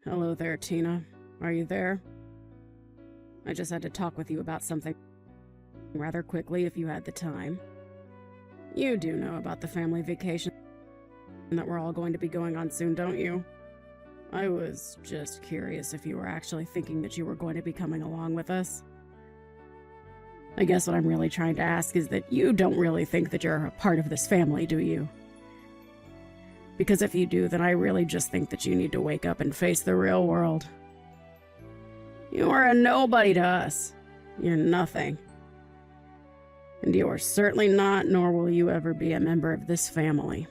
Hello there, Tina. Are you there? I just had to talk with you about something rather quickly if you had the time. You do know about the family vacation that we're all going to be going on soon, don't you? I was just curious if you were actually thinking that you were going to be coming along with us. I guess what I'm really trying to ask is that you don't really think that you're a part of this family, do you? Because if you do, then I really just think that you need to wake up and face the real world. You are a nobody to us. You're nothing. And you are certainly not, nor will you ever be a member of this family.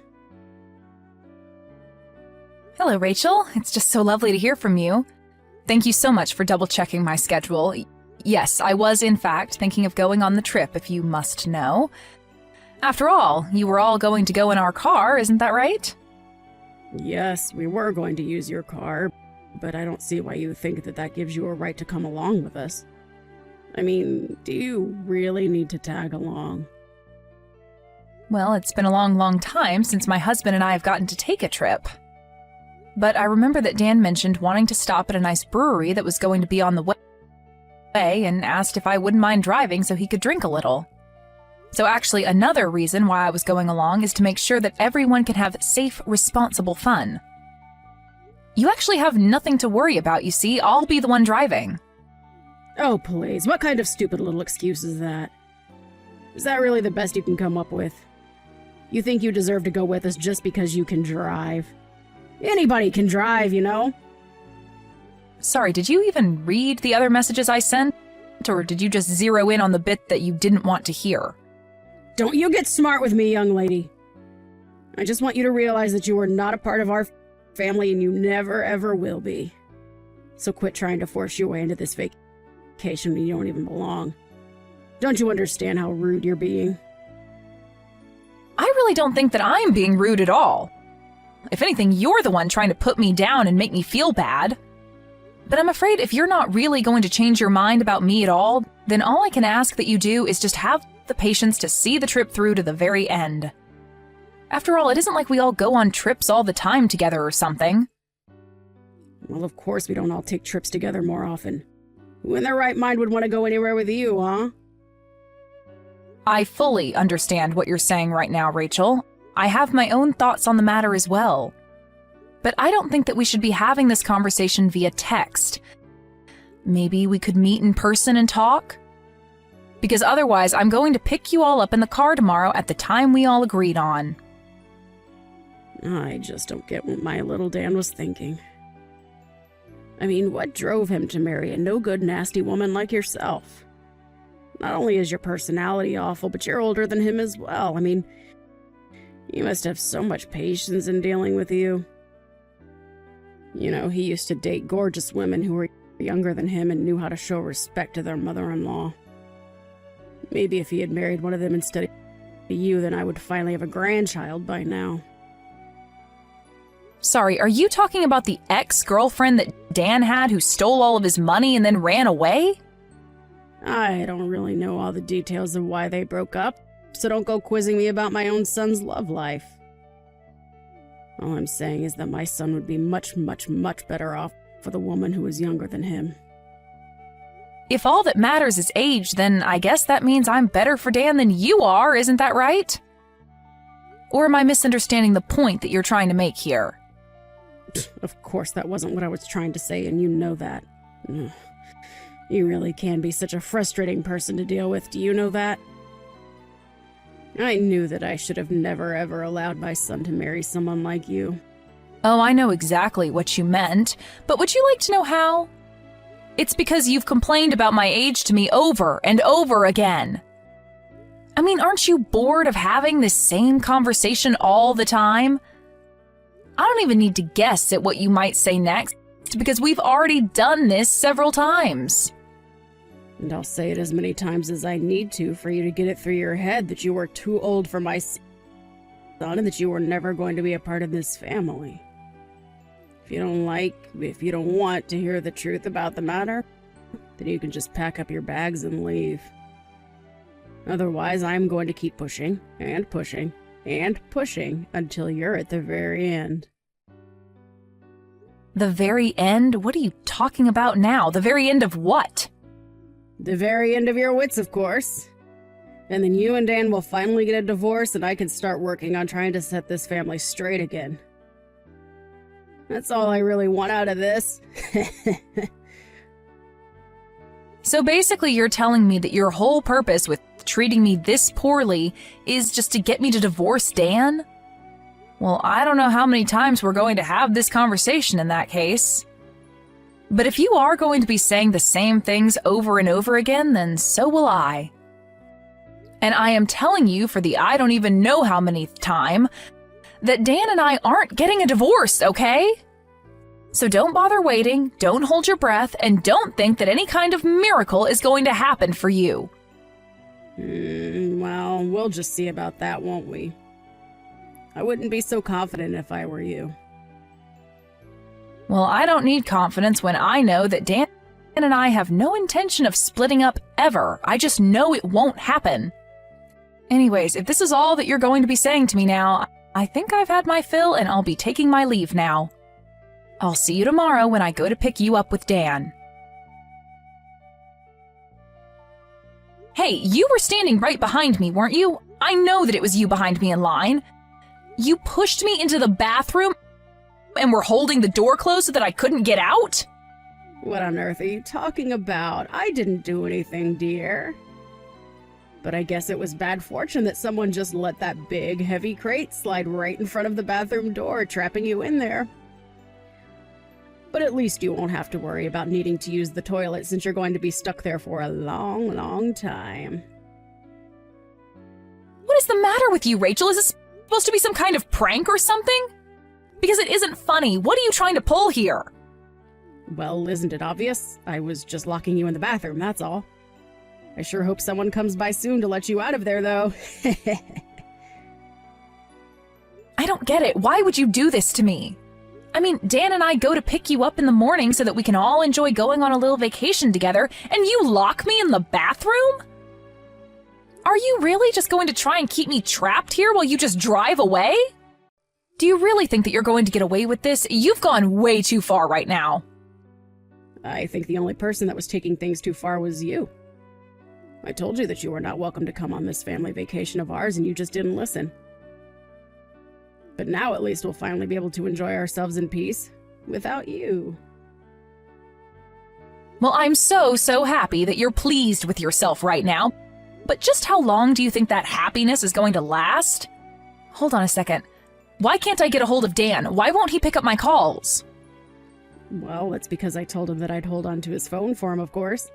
Hello, Rachel. It's just so lovely to hear from you. Thank you so much for double-checking my schedule. Yes, I was, in fact, thinking of going on the trip, if you must know. After all, you were all going to go in our car, isn't that right? Yes, we were going to use your car, but I don't see why you think that that gives you a right to come along with us. I mean, do you really need to tag along? Well, it's been a long, long time since my husband and I have gotten to take a trip. But I remember that Dan mentioned wanting to stop at a nice brewery that was going to be on the way and asked if I wouldn't mind driving so he could drink a little. So actually, another reason why I was going along is to make sure that everyone can have safe, responsible fun. You actually have nothing to worry about, you see. I'll be the one driving. Oh, please. What kind of stupid little excuse is that? Is that really the best you can come up with? You think you deserve to go with us just because you can drive? Anybody can drive, you know? Sorry, did you even read the other messages I sent? Or did you just zero in on the bit that you didn't want to hear? Don't you get smart with me, young lady. I just want you to realize that you are not a part of our family and you never ever will be. So quit trying to force your way into this vacation when you don't even belong. Don't you understand how rude you're being? I really don't think that I'm being rude at all. If anything, you're the one trying to put me down and make me feel bad. But I'm afraid if you're not really going to change your mind about me at all, then all I can ask that you do is just have the patience to see the trip through to the very end. After all, it isn't like we all go on trips all the time together or something. Well, of course we don't all take trips together more often. Who in their right mind would want to go anywhere with you, huh? I fully understand what you're saying right now, Rachel. I have my own thoughts on the matter as well. But I don't think that we should be having this conversation via text. Maybe we could meet in person and talk? Because otherwise, I'm going to pick you all up in the car tomorrow at the time we all agreed on. I just don't get what my little Dan was thinking. I mean, what drove him to marry a no-good, nasty woman like yourself? Not only is your personality awful, but you're older than him as well. I mean, you must have so much patience in dealing with you. You know, he used to date gorgeous women who were younger than him and knew how to show respect to their mother-in-law. Maybe if he had married one of them instead of you, then I would finally have a grandchild by now. Sorry, are you talking about the ex-girlfriend that Dan had who stole all of his money and then ran away? I don't really know all the details of why they broke up, so don't go quizzing me about my own son's love life. All I'm saying is that my son would be much, much, much better off with a woman who was younger than him. If all that matters is age, then I guess that means I'm better for Dan than you are, isn't that right? Or am I misunderstanding the point that you're trying to make here? Of course that wasn't what I was trying to say, and you know that. Ugh. You really can be such a frustrating person to deal with, do you know that? I knew that I should have never ever allowed my son to marry someone like you. Oh, I know exactly what you meant, but would you like to know how? It's because you've complained about my age to me over and over again. I mean, aren't you bored of having this same conversation all the time? I don't even need to guess at what you might say next, because we've already done this several times. And I'll say it as many times as I need to for you to get it through your head that you were too old for my son and that you were never going to be a part of this family. If you don't want to hear the truth about the matter, then you can just pack up your bags and leave. Otherwise, I'm going to keep pushing and pushing and pushing until you're at the very end. The very end? What are you talking about now? The very end of what? The very end of your wits, of course. And then you and Dan will finally get a divorce and I can start working on trying to set this family straight again. That's all I really want out of this. So basically you're telling me that your whole purpose with treating me this poorly is just to get me to divorce Dan? Well, I don't know how many times we're going to have this conversation in that case. But if you are going to be saying the same things over and over again, then so will I. And I am telling you for the I don't even know how many time that Dan and I aren't getting a divorce, okay? So don't bother waiting, don't hold your breath, and don't think that any kind of miracle is going to happen for you. Well, we'll just see about that, won't we? I wouldn't be so confident if I were you. Well, I don't need confidence when I know that Dan and I have no intention of splitting up ever. I just know it won't happen. Anyways, if this is all that you're going to be saying to me now, I think I've had my fill and I'll be taking my leave now. I'll see you tomorrow when I go to pick you up with Dan. Hey, you were standing right behind me, weren't you? I know that it was you behind me in line. You pushed me into the bathroom and were holding the door closed so that I couldn't get out? What on earth are you talking about? I didn't do anything, dear. But I guess it was bad fortune that someone just let that big, heavy crate slide right in front of the bathroom door, trapping you in there. But at least you won't have to worry about needing to use the toilet since you're going to be stuck there for a long, long time. What is the matter with you, Rachel? Is this supposed to be some kind of prank or something? Because it isn't funny. What are you trying to pull here? Well, isn't it obvious? I was just locking you in the bathroom, that's all. I sure hope someone comes by soon to let you out of there, though. I don't get it. Why would you do this to me? I mean, Dan and I go to pick you up in the morning so that we can all enjoy going on a little vacation together, and you lock me in the bathroom? Are you really just going to try and keep me trapped here while you just drive away? Do you really think that you're going to get away with this? You've gone way too far right now. I think the only person that was taking things too far was you. I told you that you were not welcome to come on this family vacation of ours, and you just didn't listen. But now at least we'll finally be able to enjoy ourselves in peace, without you. Well, I'm so happy that you're pleased with yourself right now. But just how long do you think that happiness is going to last? Hold on a second. Why can't I get a hold of Dan? Why won't he pick up my calls? Well, that's because I told him that I'd hold on to his phone for him, of course.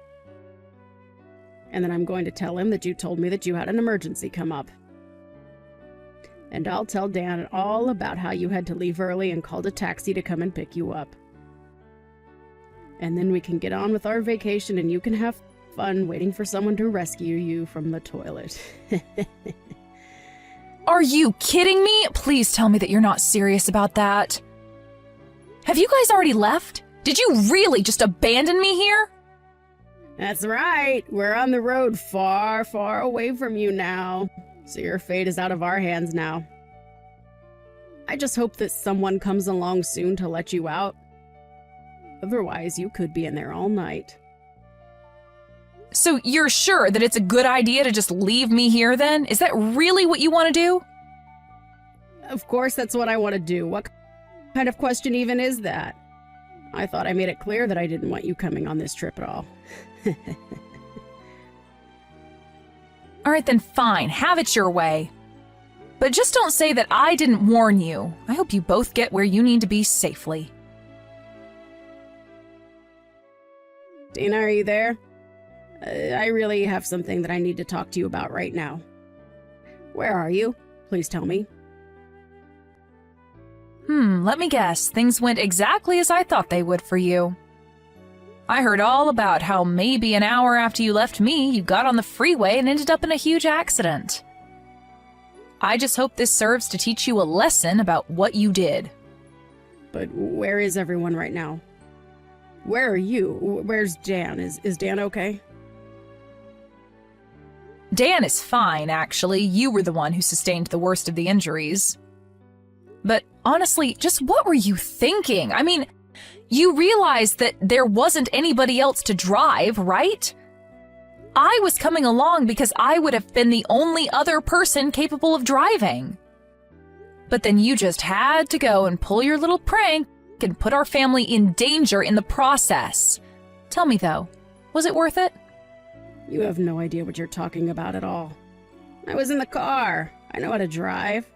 And then I'm going to tell him that you told me that you had an emergency come up. And I'll tell Dan all about how you had to leave early and called a taxi to come and pick you up. And then we can get on with our vacation and you can have fun waiting for someone to rescue you from the toilet. Are you kidding me? Please tell me that you're not serious about that. Have you guys already left? Did you really just abandon me here? That's right. We're on the road far, far away from you now. So your fate is out of our hands now. I just hope that someone comes along soon to let you out. Otherwise, you could be in there all night. So you're sure that it's a good idea to just leave me here then? Is that really what you want to do? Of course, that's what I want to do. What kind of question even is that? I thought I made it clear that I didn't want you coming on this trip at all. All right, then fine. Have it your way. But just don't say that I didn't warn you. I hope you both get where you need to be safely. Dana, are you there? I really have something that I need to talk to you about right now. Where are you? Please tell me. Let me guess. Things went exactly as I thought they would for you. I heard all about how maybe an hour after you left me, you got on the freeway and ended up in a huge accident. I just hope this serves to teach you a lesson about what you did. But where is everyone right now? Where are you? Where's Dan? Is Dan okay? Dan is fine, actually. You were the one who sustained the worst of the injuries. But honestly, just what were you thinking? I mean, You realize that there wasn't anybody else to drive, right? I was coming along because I would have been the only other person capable of driving. But then you just had to go and pull your little prank and put our family in danger in the process. Tell me though, was it worth it? You have no idea what you're talking about at all. I was in the car. I know how to drive.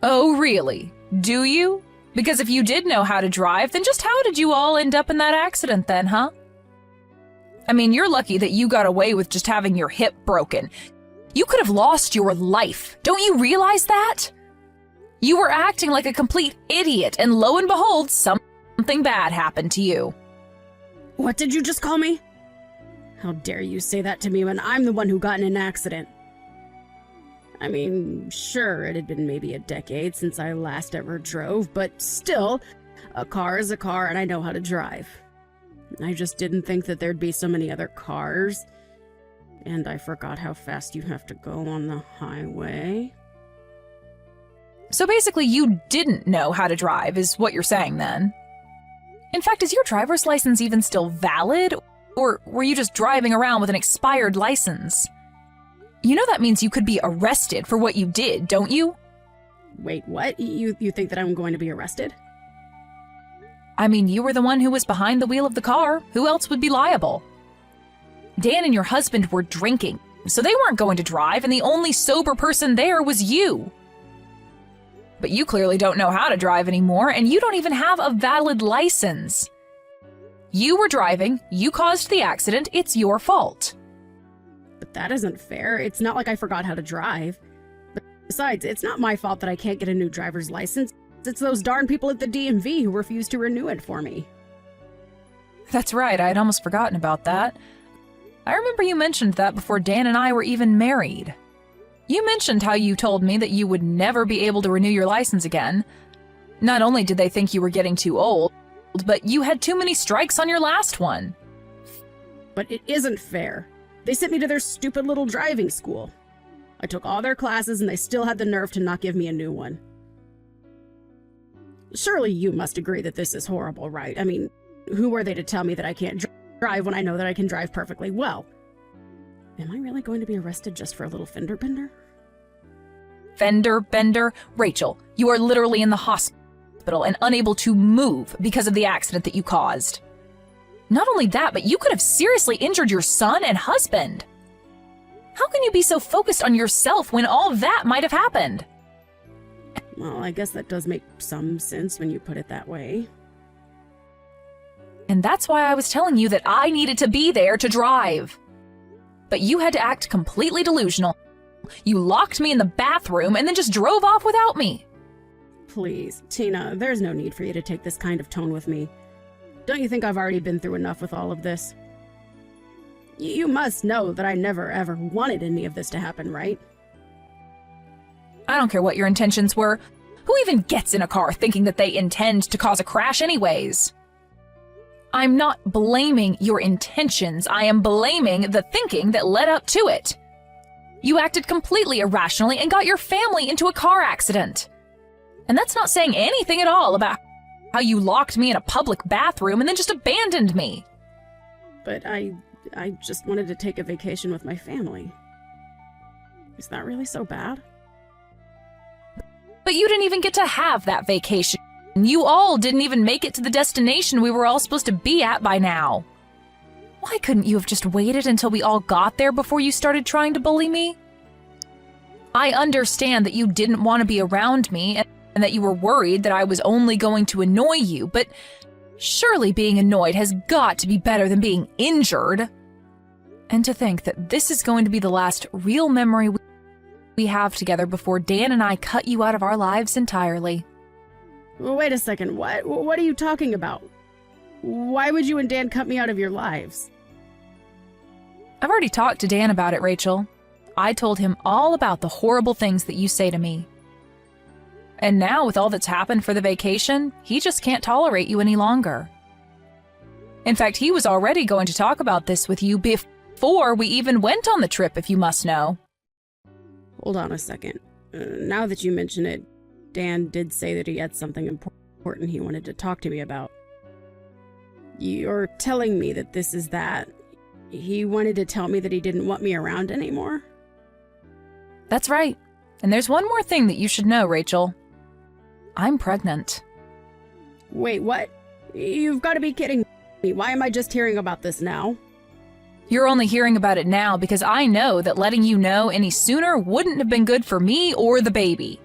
Oh, really? Do you? Because if you did know how to drive, then just how did you all end up in that accident then, huh? I mean, you're lucky that you got away with just having your hip broken. You could have lost your life. Don't you realize that? You were acting like a complete idiot, and lo and behold, something bad happened to you. What did you just call me? How dare you say that to me when I'm the one who got in an accident? I mean, sure, it had been maybe a decade since I last ever drove, but still, a car is a car and I know how to drive. I just didn't think that there'd be so many other cars. And I forgot how fast you have to go on the highway. So basically, you didn't know how to drive, is what you're saying then. In fact, is your driver's license even still valid? Or were you just driving around with an expired license? You know that means you could be arrested for what you did, don't you? Wait, what? You think that I'm going to be arrested? I mean, you were the one who was behind the wheel of the car. Who else would be liable? Dan and your husband were drinking, so they weren't going to drive, and the only sober person there was you. But you clearly don't know how to drive anymore, and you don't even have a valid license. You were driving, you caused the accident, it's your fault. But that isn't fair. It's not like I forgot how to drive. Besides, it's not my fault that I can't get a new driver's license. It's those darn people at the DMV who refuse to renew it for me. That's right, I had almost forgotten about that. I remember you mentioned that before Dan and I were even married. You mentioned how you told me that you would never be able to renew your license again. Not only did they think you were getting too old, but you had too many strikes on your last one. But it isn't fair. They sent me to their stupid little driving school. I took all their classes and they still had the nerve to not give me a new one. Surely you must agree that this is horrible, right? I mean, who are they to tell me that I can't drive when I know that I can drive perfectly well? Am I really going to be arrested just for a little fender bender? Fender bender? Rachel, you are literally in the hospital and unable to move because of the accident that you caused. Not only that, but you could have seriously injured your son and husband. How can you be so focused on yourself when all that might have happened? Well, I guess that does make some sense when you put it that way. And that's why I was telling you that I needed to be there to drive. But you had to act completely delusional. You locked me in the bathroom and then just drove off without me. Please, Tina, there's no need for you to take this kind of tone with me. Don't you think I've already been through enough with all of this? You must know that I never ever wanted any of this to happen, right? I don't care what your intentions were. Who even gets in a car thinking that they intend to cause a crash anyways? I'm not blaming your intentions. I am blaming the thinking that led up to it. You acted completely irrationally and got your family into a car accident. And that's not saying anything at all about how you locked me in a public bathroom and then just abandoned me. But I just wanted to take a vacation with my family. Is that really so bad? But you didn't even get to have that vacation. You all didn't even make it to the destination we were all supposed to be at by now. Why couldn't you have just waited until we all got there before you started trying to bully me? I understand that you didn't want to be around me and that you were worried that I was only going to annoy you, but surely being annoyed has got to be better than being injured. And to think that this is going to be the last real memory we have together before Dan and I cut you out of our lives entirely. Well, wait a second, what are you talking about? Why would you and Dan cut me out of your lives? I've already talked to Dan about it, Rachel. I told him all about the horrible things that you say to me. And now, with all that's happened for the vacation, he just can't tolerate you any longer. In fact, he was already going to talk about this with you before we even went on the trip, if you must know. Hold on a second. Now that you mention it, Dan did say that he had something important important he wanted to talk to me about. You're telling me that this is that. He wanted to tell me that he didn't want me around anymore? That's right. And there's one more thing that you should know, Rachel. I'm pregnant. Wait, what? You've got to be kidding me. Why am I just hearing about this now? You're only hearing about it now because I know that letting you know any sooner wouldn't have been good for me or the baby.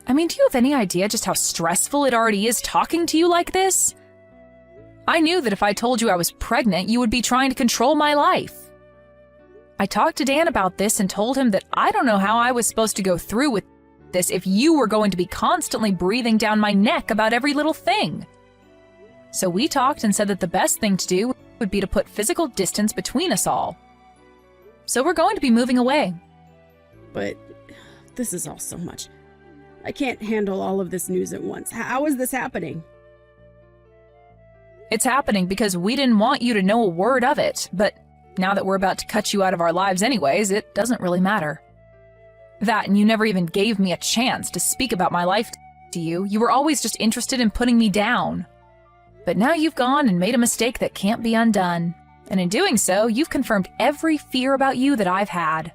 I mean, do you have any idea just how stressful it already is talking to you like this? I knew that if I told you I was pregnant, you would be trying to control my life. I talked to Dan about this and told him that I don't know how I was supposed to go through with this if you were going to be constantly breathing down my neck about every little thing. So we talked and said that the best thing to do would be to put physical distance between us all. So we're going to be moving away. But this is all so much. I can't handle all of this news at once. How is this happening? It's happening because we didn't want you to know a word of it, but now that we're about to cut you out of our lives anyways, it doesn't really matter. That, and you never even gave me a chance to speak about my life to you. You were always just interested in putting me down. But now you've gone and made a mistake that can't be undone. And in doing so, you've confirmed every fear about you that I've had.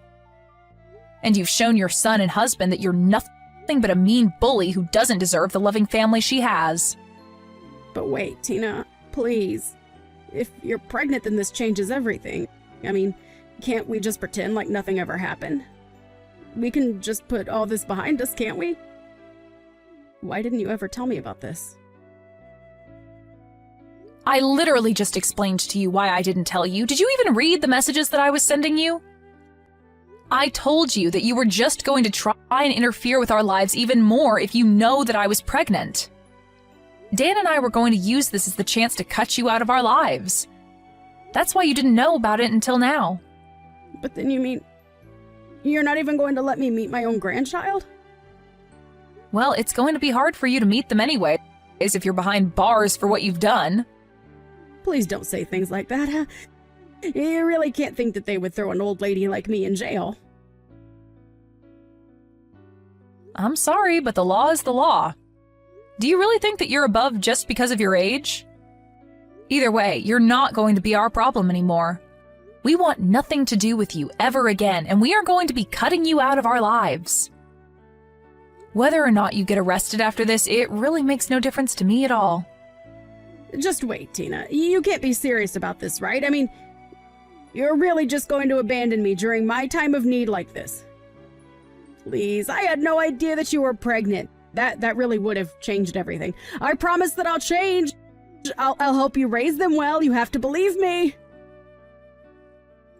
And you've shown your son and husband that you're nothing but a mean bully who doesn't deserve the loving family she has. But wait, Tina, please. If you're pregnant, then this changes everything. I mean, can't we just pretend like nothing ever happened? We can just put all this behind us, can't we? Why didn't you ever tell me about this? I literally just explained to you why I didn't tell you. Did you even read the messages that I was sending you? I told you that you were just going to try and interfere with our lives even more if you know that I was pregnant. Dan and I were going to use this as the chance to cut you out of our lives. That's why you didn't know about it until now. But then you mean you're not even going to let me meet my own grandchild? Well, it's going to be hard for you to meet them anyway, if you're behind bars for what you've done. Please don't say things like that. Huh? You really can't think that they would throw an old lady like me in jail. I'm sorry, but the law is the law. Do you really think that you're above just because of your age? Either way, you're not going to be our problem anymore. We want nothing to do with you ever again, and we are going to be cutting you out of our lives. Whether or not you get arrested after this, it really makes no difference to me at all. Just wait, Tina. You can't be serious about this, right? I mean, you're really just going to abandon me during my time of need like this? Please, I had no idea that you were pregnant. That really would have changed everything. I promise that I'll change. I'll help you raise them well. You have to believe me.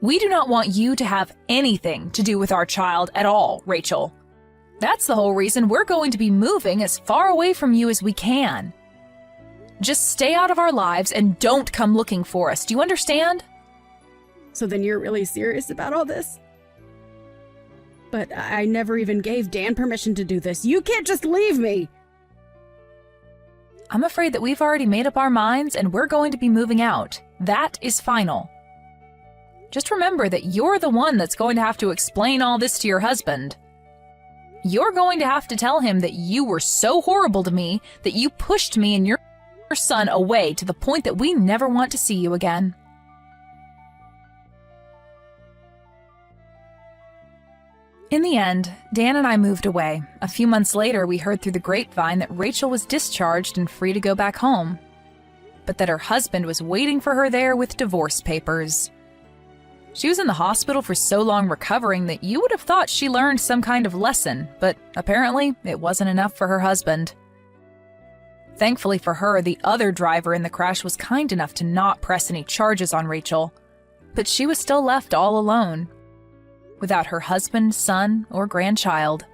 We do not want you to have anything to do with our child at all, Rachel. That's the whole reason we're going to be moving as far away from you as we can. Just stay out of our lives and don't come looking for us. Do you understand? So then you're really serious about all this? But I never even gave Dan permission to do this. You can't just leave me! I'm afraid that we've already made up our minds and we're going to be moving out. That is final. Just remember that you're the one that's going to have to explain all this to your husband. You're going to have to tell him that you were so horrible to me that you pushed me and your son away to the point that we never want to see you again. In the end, Dan and I moved away. A few months later, we heard through the grapevine that Rachel was discharged and free to go back home, but that her husband was waiting for her there with divorce papers. She was in the hospital for so long recovering that you would have thought she learned some kind of lesson, but apparently it wasn't enough for her husband. Thankfully for her, the other driver in the crash was kind enough to not press any charges on Rachel, but she was still left all alone, without her husband, son, or grandchild.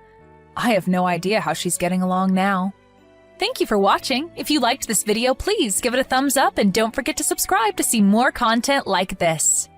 I have no idea how she's getting along now. Thank you for watching. If you liked this video, please give it a thumbs up and don't forget to subscribe to see more content like this.